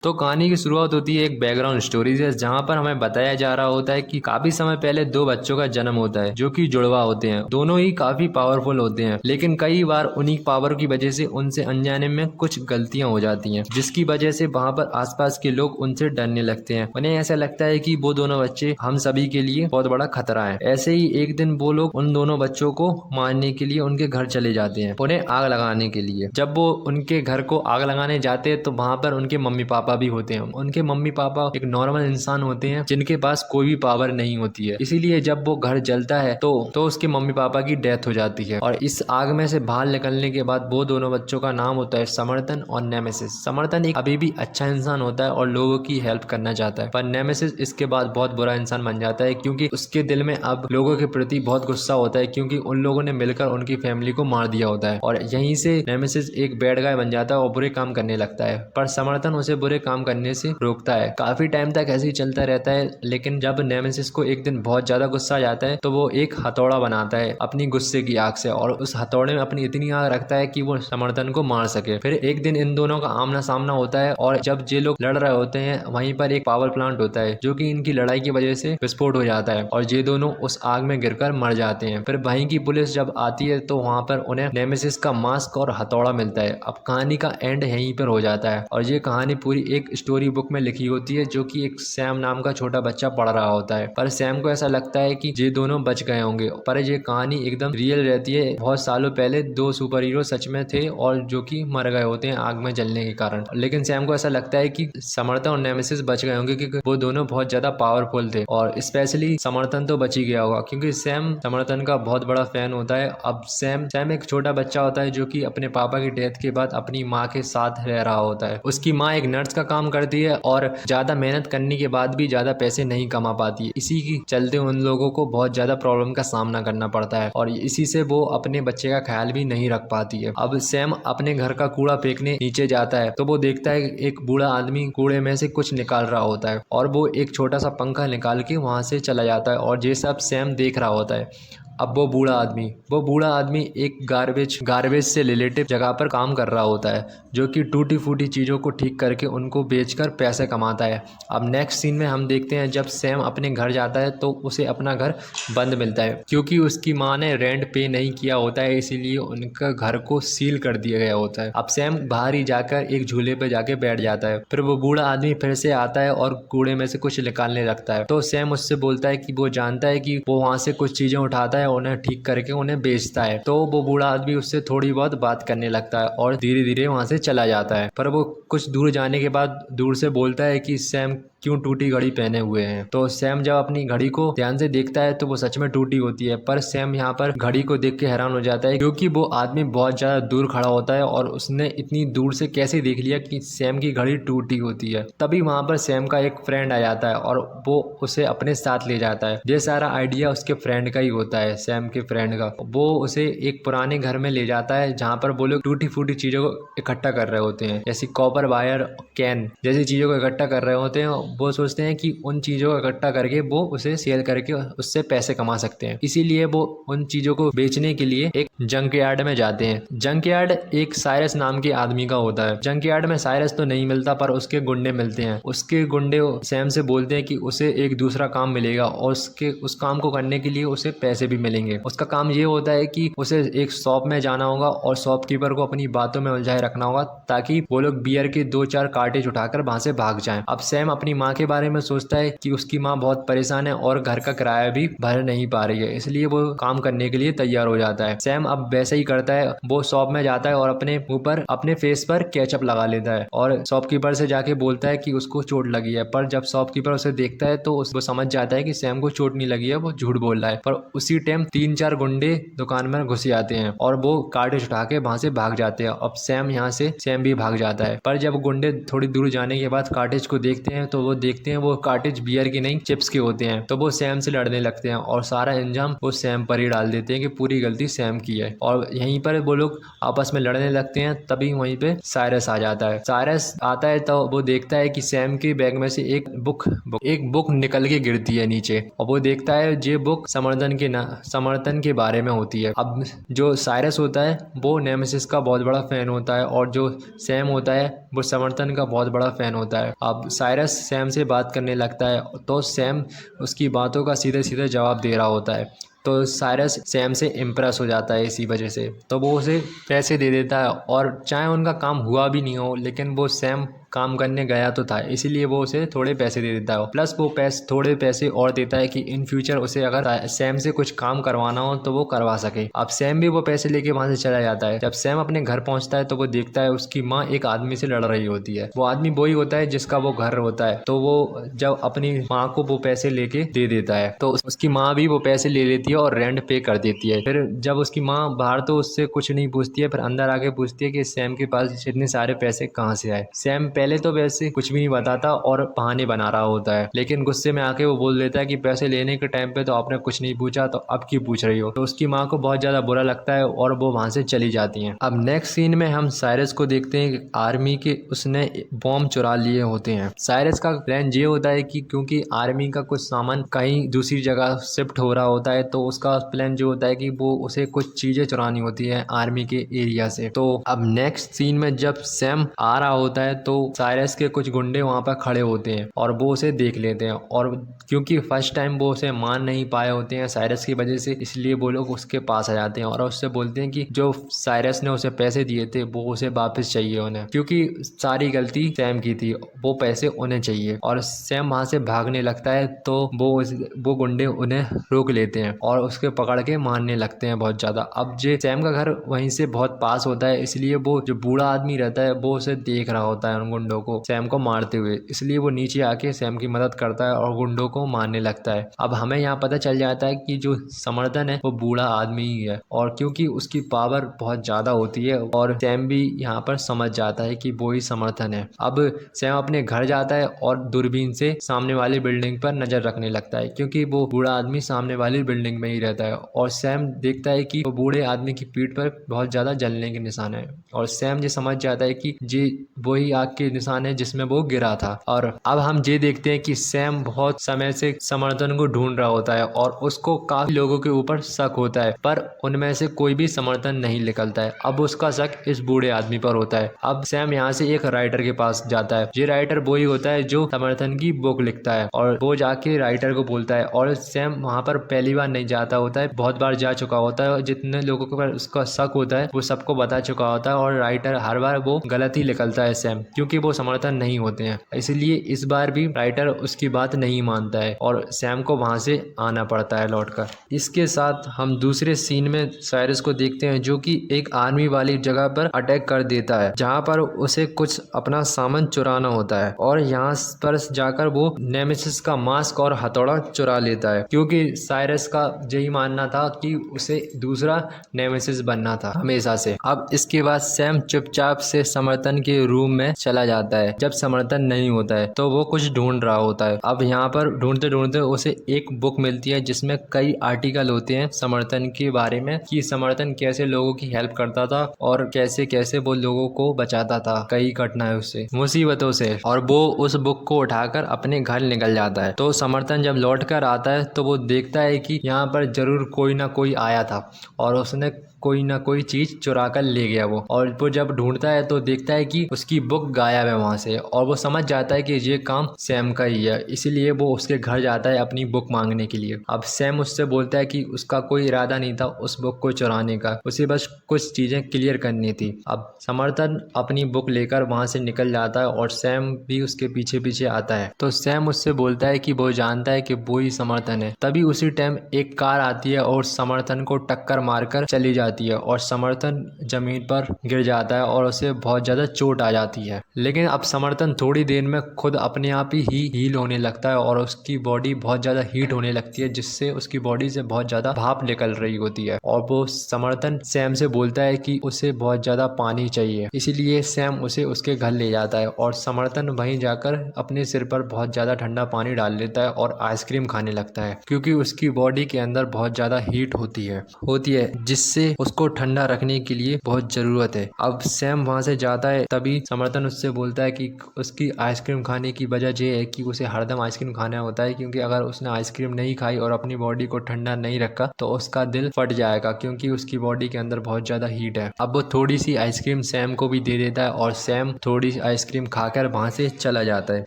तो कहानी की शुरुआत होती है एक बैकग्राउंड स्टोरी से, जहाँ पर हमें बताया जा रहा होता है कि काफी समय पहले दो बच्चों का जन्म होता है जो कि जुड़वा होते हैं। दोनों ही काफी पावरफुल होते हैं, लेकिन कई बार उन्हीं पावर की वजह से उनसे अनजाने में कुछ गलतियां हो जाती हैं, जिसकी वजह से वहां पर आसपास के लोग उनसे डरने लगते हैं। उन्हें ऐसा लगता है कि वो दोनों बच्चे हम सभी के लिए बहुत बड़ा खतरा है। ऐसे ही एक दिन वो लोग उन दोनों बच्चों को मारने के लिए उनके घर चले जाते हैं, उन्हें आग लगाने के लिए। जब वो उनके घर को आग लगाने जाते हैं तो वहां पर उनके मम्मी पापा भी होते हैं। उनके मम्मी पापा एक नॉर्मल इंसान होते हैं जिनके पास कोई भी पावर नहीं होती है। इसीलिए जब वो घर जलता है तो उसके मम्मी पापा की डेथ हो जाती है। और इस आग में से बाहर निकलने के बाद वो दोनों बच्चों का नाम होता है समर्थन और नेमेसिस। समर्थन एक अभी भी अच्छा इंसान होता है और लोगों की हेल्प करना चाहता है, पर नेमेसिस इसके बाद बहुत बुरा इंसान बन जाता है, क्योंकि उसके दिल में अब लोगों के प्रति बहुत गुस्सा होता है, क्योंकि उन लोगों ने मिलकर उनकी फैमिली को मार दिया होता है। और यहीं से नेमेसिस एक बैड गाय बन जाता है और बुरे काम करने लगता है, पर समर्थन उसे बुरे काम करने से रोकता है। काफी टाइम तक ऐसे ही चलता रहता है, लेकिन जब नेमेसिस को एक दिन बहुत ज्यादा गुस्सा आ जाता है तो वो एक हथौड़ा बनाता है अपनी गुस्से की आग से, और उस हथौड़े में अपनी इतनी आग रखता है कि वो समर्थन को मार सके। फिर एक दिन इन दोनों का आमना सामना होता है, और जब ये लोग लड़ रहे होते हैं वहीं पर एक पावर प्लांट होता है जो कि इनकी लड़ाई की वजह से विस्फोट हो जाता है, और ये दोनों उस आग में गिरकर मर जाते हैं। फिर वहीं की पुलिस जब आती है तो वहां पर उन्हें नेमेसिस का मास्क और हथौड़ा मिलता है। अब कहानी का एंड यहीं पर हो जाता है, और ये कहानी पूरी एक स्टोरी बुक में लिखी होती है जो कि एक सैम नाम का छोटा बच्चा पढ़ रहा होता है। पर सैम को ऐसा लगता है कि ये दोनों बच गए होंगे, पर ये कहानी एकदम रियल रहती है। बहुत सालों पहले दो सुपर हीरो सच में थे और जो कि मर गए होते हैं आग में जलने के कारण। लेकिन सैम को ऐसा लगता है कि समर्थन और नेमेसिस बच गए होंगे, क्योंकि वो दोनों बहुत ज्यादा पावरफुल थे, और स्पेशली समर्थन तो बच ही गया होगा क्योंकि सैम समर्थन का बहुत बड़ा फैन होता है। अब सैम एक छोटा बच्चा होता है जो कि अपने पापा की डेथ के बाद अपनी माँ के साथ रह रहा होता है। उसकी माँ एक नर्स का काम करती है और ज्यादा मेहनत करने के बाद भी ज्यादा पैसे नहीं कमा पाती है। इसी के चलते उन लोगों को बहुत ज्यादा प्रॉब्लम का सामना करना पड़ता है, और इसी से वो अपने बच्चे का ख्याल भी नहीं रख पाती है। अब सैम अपने घर का कूड़ा फेंकने नीचे जाता है तो वो देखता है एक बूढ़ा आदमी कूड़े में से कुछ निकाल रहा होता है, और वो एक छोटा सा पंखा निकाल के वहां से चला जाता है, और ये सब सैम देख रहा होता है। अब वो बूढ़ा आदमी एक गार्बेज से रिलेटेड जगह पर काम कर रहा होता है, जो कि टूटी फूटी चीज़ों को ठीक करके उनको बेचकर पैसे कमाता है। अब नेक्स्ट सीन में हम देखते हैं जब सैम अपने घर जाता है तो उसे अपना घर बंद मिलता है, क्योंकि उसकी माँ ने रेंट पे नहीं किया होता है, इसीलिए उनका घर को सील कर दिया गया होता है। अब सैम बाहर ही जाकर एक झूले पे जाके बैठ जाता है। फिर वो बूढ़ा आदमी फिर से आता है और कूड़े में से कुछ निकालने लगता है, तो सैम उससे बोलता है कि वो जानता है कि वो वहां से कुछ चीजें उठाता है, उन्हें ठीक करके उन्हें बेचता है। तो वो बूढ़ा आदमी उससे थोड़ी बहुत बात करने लगता है और धीरे धीरे वहां से चला जाता है। पर वो कुछ दूर जाने के बाद दूर से बोलता है कि सैम क्यों टूटी घड़ी पहने हुए हैं। तो सैम जब अपनी घड़ी को ध्यान से देखता है तो वो सच में टूटी होती है, पर सैम यहाँ पर घड़ी को देख के हैरान हो जाता है, क्योंकि वो आदमी बहुत ज्यादा दूर खड़ा होता है और उसने इतनी दूर से कैसे देख लिया कि सैम की घड़ी टूटी होती है। तभी वहां पर सैम का एक फ्रेंड आ जाता है और वो उसे अपने साथ ले जाता है। ये सारा आइडिया उसके फ्रेंड का ही होता है, सैम के फ्रेंड का। वो उसे एक पुराने घर में ले जाता है जहाँ पर वो लोग टूटी फूटी चीजों को इकट्ठा कर रहे होते हैं, जैसे कॉपर वायर, कैन जैसी चीजों को इकट्ठा कर रहे होते हैं। वो सोचते हैं कि उन चीजों को इकट्ठा करके वो उसे सेल करके उससे पैसे कमा सकते हैं, इसीलिए वो उन चीजों को बेचने के लिए एक जंक यार्ड में जाते हैं। जंक यार्ड एक साइरस नाम के आदमी का होता है। जंक यार्ड में साइरस तो नहीं मिलता, पर उसके गुंडे मिलते हैं। उसके गुंडे सैम से बोलते हैं कि उसे एक दूसरा काम मिलेगा और उस काम को करने के लिए उसे पैसे भी मिलेंगे। उसका काम ये होता है कि उसे एक शॉप में जाना होगा और शॉपकीपर को अपनी बातों में उलझाए रखना होगा, ताकि वो लोग बियर के 2-4 कार्टेज उठाकर वहां से भाग जाएं। अब सैम अपनी माँ के बारे में सोचता है कि उसकी माँ बहुत परेशान है और घर का किराया भी भर नहीं पा रही है, इसलिए वो काम करने के लिए तैयार हो जाता है। सैम अब वैसे ही करता है, वो शॉप में जाता है और अपने ऊपर अपने फेस पर केचप लगा लेता है और शॉपकीपर से जाके बोलता है कि उसको चोट लगी है। पर जब शॉपकीपर उसे देखता है तो वो समझ जाता है कि सैम को चोट नहीं लगी है, वो झूठ बोल रहा है। पर उसी टाइम 3-4 गुंडे दुकान में घुस जाते हैं और वो कार्टेज उठा के वहां से भाग जाते हैं। अब सैम भी भाग जाता है, पर जब गुंडे थोड़ी दूर जाने के बाद कार्टेज को देखते हैं तो वो वो देखते हैं वो कार्टेज बियर की नहीं चिप्स के होते हैं। तो वो सैम से लड़ने लगते हैं और सारा इंजाम वो सैम पर ही डाल देते हैं कि पूरी गलती सैम की है। और यहीं पर वो लोग आपस में लड़ने लगते हैं। तभी वहीं पे साइरस आ जाता है। साइरस आता है तो वो देखता है कि सैम के बैग में से एक बुक निकल के गिरती है नीचे, और वो देखता है ये बुक समर्थन के बारे में होती है। अब जो साइरस होता है वो नेमेसिस का बहुत बड़ा फैन होता है, और जो सैम होता है वो समर्थन का बहुत बड़ा फैन होता है। अब साइरस सैम से बात करने लगता है तो सैम उसकी बातों का सीधे सीधे जवाब दे रहा होता है। तो साइरस सैम से इम्प्रेस हो जाता है इसी वजह से, तो वो उसे पैसे दे देता है। और चाहे उनका काम हुआ भी नहीं हो, लेकिन वो सैम काम करने गया तो था, इसीलिए वो उसे थोड़े पैसे दे देता है। प्लस वो थोड़े पैसे और देता है कि इन फ्यूचर उसे अगर सैम से कुछ काम करवाना हो तो वो करवा सके। अब सैम भी वो पैसे लेके वहां से चला जाता है। जब सैम अपने घर पहुंचता है तो वो देखता है उसकी माँ एक आदमी से लड़ रही होती है। वो आदमी वही होता है जिसका वो घर होता है। तो वो जब अपनी माँ को वो पैसे लेके दे देता है तो उसकी माँ भी वो पैसे ले लेती है और रेंट पे कर देती है। फिर जब उसकी माँ बाहर तो उससे कुछ नहीं पूछती है, फिर अंदर आके पूछती है कि सैम के पास इतने सारे पैसे कहाँ से आए। सैम पहले तो वैसे कुछ भी नहीं बताता और बहाने बना रहा होता है, लेकिन गुस्से में आके वो बोल देता है कि पैसे लेने के टाइम पे तो आपने कुछ नहीं पूछा, तो अब क्यों पूछ रही हो। तो उसकी माँ को बहुत ज्यादा बुरा लगता है और वो वहां से चली जाती हैं। अब नेक्स्ट सीन में हम साइरस को देखते हैं कि आर्मी के उसने बॉम्ब चुरा लिए होते हैं। साइरस का प्लान ये होता है कि क्योंकि आर्मी का कुछ सामान कहीं दूसरी जगह शिफ्ट हो रहा होता है, तो उसका प्लान जो होता है कि वो उसे कुछ चीजें चुरानी होती है आर्मी के एरिया से। तो अब नेक्स्ट सीन में जब सैम आ रहा होता है तो साइरस के कुछ गुंडे वहां पर खड़े होते हैं और वो उसे देख लेते हैं, और क्योंकि फर्स्ट टाइम वो उसे मान नहीं पाए होते हैं साइरस की वजह से, इसलिए वो लोग उसके पास आ जाते हैं और उससे बोलते हैं कि जो साइरस ने उसे पैसे दिए थे वो उसे वापस चाहिए उन्हें, क्योंकि सारी गलती सैम की थी, वो पैसे उन्हें चाहिए। और सैम वहां से भागने लगता है तो वो गुंडे उन्हें रोक लेते हैं और उसके पकड़ के मारने लगते हैं बहुत ज्यादा। अब जे सैम का घर वहीं से बहुत पास होता है, इसलिए वो जो बूढ़ा आदमी रहता है वो उसे देख रहा होता है उन गुंडों को सैम को मारते हुए, इसलिए वो नीचे आके सैम की मदद करता है और गुंडों को मारने लगता है। अब हमें यहाँ पता चल जाता है कि जो समर्थन है वो बूढ़ा आदमी ही है, और क्योंकि उसकी पावर बहुत ज्यादा होती है और सैम भी यहाँ पर समझ जाता है कि वो ही समर्थन है। अब सैम अपने घर जाता है और दूरबीन से सामने वाली बिल्डिंग पर नजर रखने लगता है, क्योंकि वो बूढ़ा आदमी सामने वाली बिल्डिंग में ही रहता है। और सैम देखता है कि वो बूढ़े आदमी की पीठ पर बहुत ज्यादा जलने के निशान है, और सैम ये समझ जाता है कि ये वही आग के निशान है जिसमें वो गिरा था। और अब हम ये देखते हैं कि सैम बहुत समय से समर्थन को ढूंढ रहा होता है और उसको काफी लोगों के ऊपर शक होता है, पर उनमें से कोई भी समर्थन नहीं निकलता है। अब उसका शक इस बूढ़े आदमी पर होता है। अब सैम यहाँ से एक राइटर के पास जाता है। ये राइटर वही होता है जो समर्थन की बुक लिखता है, और वो जाके राइटर को बोलता है। और सैम वहां पर पहली बार नहीं जाता होता है, बहुत बार जा चुका होता है, और जितने लोगों के ऊपर उसका शक होता है वो सबको बता चुका होता है। और राइटर हर बार वो गलत ही निकलता है सैम, क्योंकि वो समर्थन नहीं होते हैं, इसलिए इस बार भी राइटर उसकी बात नहीं मानता है और सैम को वहां से आना पड़ता है लौटकर। इसके साथ हम दूसरे सीन में साइरस को देखते हैं जो कि एक आर्मी वाली जगह पर अटैक कर देता है, जहां पर उसे कुछ अपना सामान चुराना होता है, और यहाँ पर जाकर वो नेमेसिस का मास्क और हथौड़ा चुरा लेता है, क्योंकि साइरस का यही मानना था कि उसे दूसरा नेमेसिस बनना था हमेशा से। अब इसके बाद सैम चुपचाप से समर्थन के रूम में चला जाता है। जब समर्थन नहीं होता है तो वो कुछ ढूंढ रहा होता है। अब यहाँ पर ढूंढते ढूंढते उसे एक बुक मिलती है जिसमें कई आर्टिकल होते हैं समर्थन के बारे में, कि समर्थन कैसे लोगों की हेल्प करता था और कैसे कैसे वो लोगों को बचाता था कई घटनाओं से, मुसीबतों से। और वो उस बुक को उठाकर अपने घर निकल जाता है। तो समर्थन जब लौट कर आता है तो वो देखता है कि यहाँ पर जरूर कोई ना कोई आया था और उसने कोई ना कोई चीज चुरा कर ले गया वो। और वो जब ढूंढता है तो देखता है कि उसकी बुक गायब है वहां से, और वो समझ जाता है कि ये काम सैम का ही है, इसीलिए वो उसके घर जाता है अपनी बुक मांगने के लिए। अब सैम उससे बोलता है कि उसका कोई इरादा नहीं था उस बुक को चुराने का, उसे बस कुछ चीजें क्लियर करनी थी। अब समर्थन अपनी बुक लेकर वहां से निकल जाता है और सैम भी उसके पीछे पीछे आता है। तो सैम उससे बोलता है कि वो जानता है कि वो ही समर्थन है। तभी उसी टाइम एक कार आती है और समर्थन को टक्कर मारकर चली जाती जाती है और समर्थन जमीन पर गिर जाता है और उसे बहुत ज़्यादा चोट आ जाती है। लेकिन अब समर्थन थोड़ी देर में खुद अपने आप ही हील होने लगता है और उसकी बॉडी बहुत ज़्यादा हीट होने लगती है, जिससे उसकी बॉडी से बहुत ज़्यादा भाप निकल रही होती है। और वो समर्थन सैम से बोलता है कि उसे बहुत ज़्यादा पानी चाहिए, इसीलिए सैम उसे उसके घर ले जाता है और समर्थन वहीं जाकर अपने सिर पर बहुत ज़्यादा ठंडा पानी डाल लेता है और आइसक्रीम खाने लगता है, क्योंकि उसकी बॉडी के अंदर बहुत ज़्यादा हीट होती है जिससे उसको ठंडा रखने के लिए बहुत ज़रूरत है। अब सैम वहाँ से जाता है, तभी समर्थन उससे बोलता है कि उसकी आइसक्रीम खाने की वजह ये है कि उसे हरदम आइसक्रीम खाना होता है, क्योंकि अगर उसने आइसक्रीम नहीं खाई और अपनी बॉडी को ठंडा नहीं रखा तो उसका दिल फट जाएगा, क्योंकि उसकी बॉडी के अंदर बहुत ज़्यादा हीट है। अब वो थोड़ी सी आइसक्रीम सैम को भी दे देता है और सैम थोड़ी आइसक्रीम खाकर वहाँ से चला जाता है।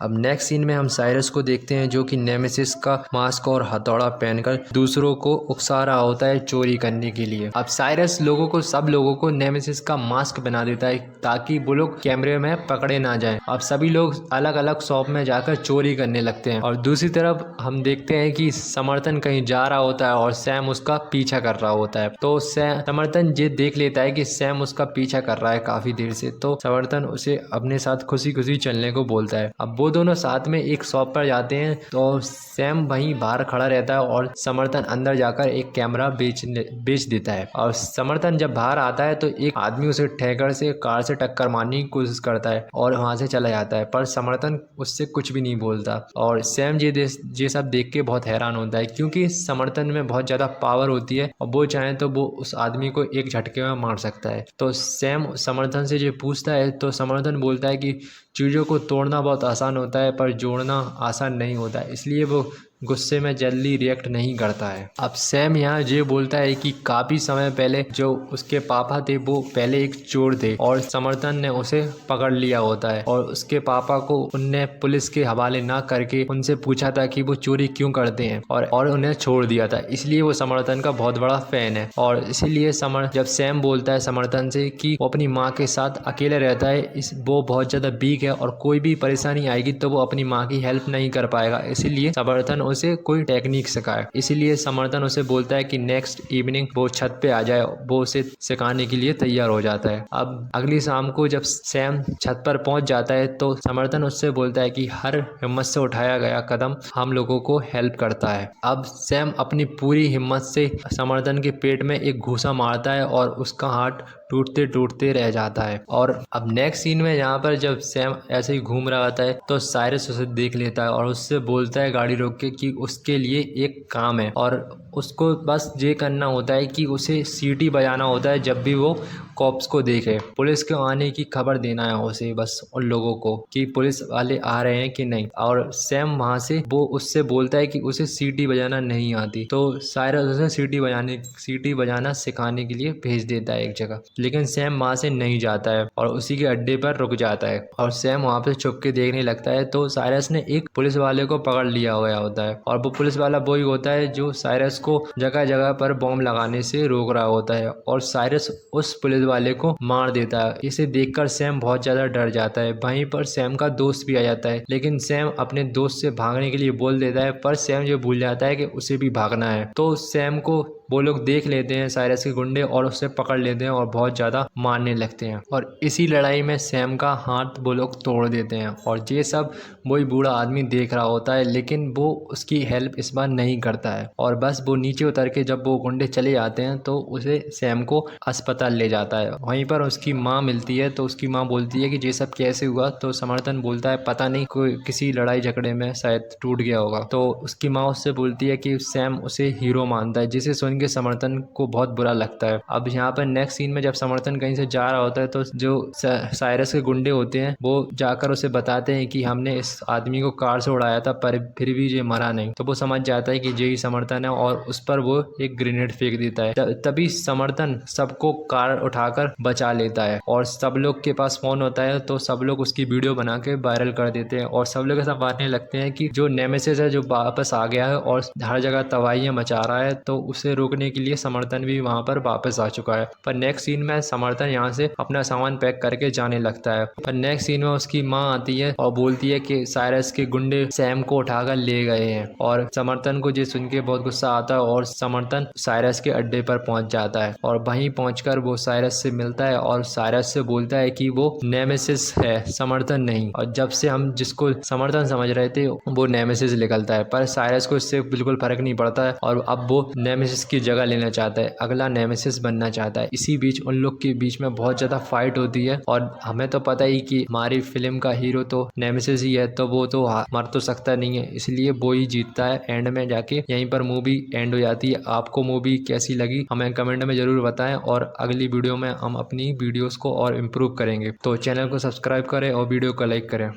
अब नेक्स्ट सीन में हम साइरस को देखते हैं, जो कि नेमेसिस का मास्क और हथौड़ा पहनकर दूसरों को उकसा रहा होता है चोरी करने के लिए। अब साइरस सब लोगों को नेमेसिस का मास्क बना देता है ताकि वो लोग कैमरे में पकड़े ना जाएं। अब सभी लोग अलग अलग शॉप में जाकर चोरी करने लगते हैं और दूसरी तरफ हम देखते हैं कि समर्थन कहीं जा रहा होता है और सैम उसका पीछा कर रहा होता है। तो समर्थन ये देख लेता है कि सैम उसका पीछा कर रहा है काफी देर से, तो समर्थन उसे अपने साथ खुशी खुशी चलने को बोलता है। अब वो दोनों साथ में एक शॉप पर जाते हैं तो सैम वहीं बाहर खड़ा रहता है और समर्थन अंदर जाकर एक कैमरा बेच देता है। और समर्थन जब बाहर आता है तो एक आदमी उसे ठेकर से कार से टक्कर मारने की कोशिश करता है और वहां से चला जाता है, पर समर्थन उससे कुछ भी नहीं बोलता। और सैम ये सब देख के बहुत हैरान होता है, क्योंकि समर्थन में बहुत ज़्यादा पावर होती है और वो चाहे तो वो उस आदमी को एक झटके में मार सकता है। तो सैम समर्थन से जो पूछता है तो समर्थन बोलता है कि चीज़ों को तोड़ना बहुत आसान होता है पर जोड़ना आसान नहीं होता है, इसलिए वो गुस्से में जल्दी रिएक्ट नहीं करता है। अब सैम यहाँ ये बोलता है कि काफ़ी समय पहले जो उसके पापा थे वो पहले एक चोर थे और समर्थन ने उसे पकड़ लिया होता है और उसके पापा को उनने पुलिस के हवाले ना करके उनसे पूछा था कि वो चोरी क्यों करते हैं और उन्हें छोड़ दिया था, इसलिए वो समर्थन का बहुत बड़ा फैन है। और इसीलिए जब सैम बोलता है समर्थन से कि वो अपनी माँ के साथ अकेले रहता है, वो बहुत ज़्यादा वीक है और कोई भी परेशानी आएगी तो वो अपनी माँ की हेल्प नहीं कर पाएगा, इसीलिए समर्थन उसे कोई टेक्निक सिखाए। इसीलिए समर्थन उसे बोलता है कि नेक्स्ट इवनिंग वो छत पे आ जाए, वो उसे सिखाने के लिए तैयार हो जाता है। अब अगली शाम को जब सैम छत पर पहुंच जाता है तो समर्थन उससे बोलता है कि हर हिम्मत से उठाया गया कदम हम लोगों को हेल्प करता है। अब सैम अपनी पूरी हिम्मत से समर्थन के पेट में एक घूसा मारता है और उसका हाथ टूटते टूटते रह जाता है। और अब नेक्स्ट सीन में यहाँ पर जब सैम ऐसे ही घूम रहा होता है तो साइरस उसे देख लेता है और उससे बोलता है गाड़ी रोक के कि उसके लिए एक काम है और उसको बस ये करना होता है कि उसे सीटी बजाना होता है जब भी वो कॉप्स को देखे, पुलिस के आने की खबर देना है उसे बस उन लोगों को कि पुलिस वाले आ रहे हैं कि नहीं। और सैम वहाँ से वो उससे बोलता है कि उसे सीटी बजाना नहीं आती, तो साइरस उसे सीटी बजाना सिखाने के लिए भेज देता है एक जगह, लेकिन सैम वहाँ से नहीं जाता है और उसी के अड्डे पर रुक जाता है और सैम वहाँ पे छुप के देखने लगता है। तो साइरस ने एक पुलिस वाले को पकड़ लिया हुआ होता है और वो पुलिस वाला वही होता है जो साइरस को जगह जगह पर बॉम्ब लगाने से रोक रहा होता है और साइरस उस पुलिस वाले को मार देता है। इसे देखकर सैम बहुत ज्यादा डर जाता है। वहीं पर सैम का दोस्त भी आ जाता है, लेकिन सैम अपने दोस्त से भागने के लिए बोल देता है, पर सैम ये भूल जाता है कि उसे भी भागना है। तो सैम को वो लोग देख लेते हैं साइरस के गुंडे और उसे पकड़ लेते हैं और बहुत ज़्यादा मारने लगते हैं और इसी लड़ाई में सैम का हाथ वो लोग तोड़ देते हैं और ये सब वही बूढ़ा आदमी देख रहा होता है, लेकिन वो उसकी हेल्प इस बार नहीं करता है और बस वो नीचे उतर के जब वो गुंडे चले जाते हैं तो उसे सैम को अस्पताल ले जाता है। वहीं पर उसकी माँ मिलती है तो उसकी माँ बोलती है कि ये सब कैसे हुआ, तो समर्थन बोलता है पता नहीं, कोई किसी लड़ाई झगड़े में शायद टूट गया होगा। तो उसकी माँ उससे बोलती है कि सैम उसे हीरो मानता है, जिसे सुन के समर्थन को बहुत बुरा लगता है। अब यहाँ पर नेक्स्ट सीन में जब समर्थन कहीं से जा रहा होता है तो जो साइरस के गुंडे होते हैं वो जाकर उसे बताते हैं कि हमने इस आदमी को कार से उड़ाया था पर फिर भी ये मरा नहीं। तो वो समझ जाता है कि यही समर्थन है और उस पर वो एक ग्रेनेड फेंक देता है। तभी समर्थन सबको कार उठा आकर बचा लेता है और सब लोग के पास फोन होता है तो सब लोग उसकी वीडियो बना के वायरल कर देते हैं और सब लोग ऐसा मानने लगते हैं कि जो नेमेसिस है जो वापस आ गया है और हर जगह तबाहियां मचा रहा है, तो उसे रोकने के लिए समर्थन भी वहां पर वापस आ चुका है। पर नेक्स्ट सीन में समर्थन यहाँ से अपना सामान पैक करके जाने लगता है। पर नेक्स्ट सीन में उसकी माँ आती है और बोलती है कि साइरस के गुंडे सैम को उठाकर ले गए हैं और समर्थन को ये सुन के बहुत गुस्सा आता है और समर्थन साइरस के अड्डे पर पहुंच जाता है और वहीं पहुंचकर वो साइरस से मिलता है और साइरस से बोलता है कि वो नेमेसिस है, समर्थन नहीं। और जब से हम जिसको समर्थन समझ रहे थे वो नेमेसिस निकलता है, पर साइरस को इससे बिल्कुल फर्क नहीं पड़ता है और अब वो नेमेसिस की जगह लेना चाहता है, अगला नेमेसिस बनना चाहता है। इसी बीच उन लोग के बीच में बहुत ज्यादा फाइट होती है और हमें तो पता ही कि हमारी फिल्म का हीरो तो नेमेसिस ही है, तो वो तो मर तो सकता नहीं है, इसलिए वो ही जीतता है एंड में जाके। यहीं पर मूवी एंड हो जाती है। आपको मूवी कैसी लगी हमें कमेंट में जरूर बताएं और अगली वीडियो में हम अपनी वीडियोस को और इम्प्रूव करेंगे। तो चैनल को सब्सक्राइब करें और वीडियो को लाइक करें।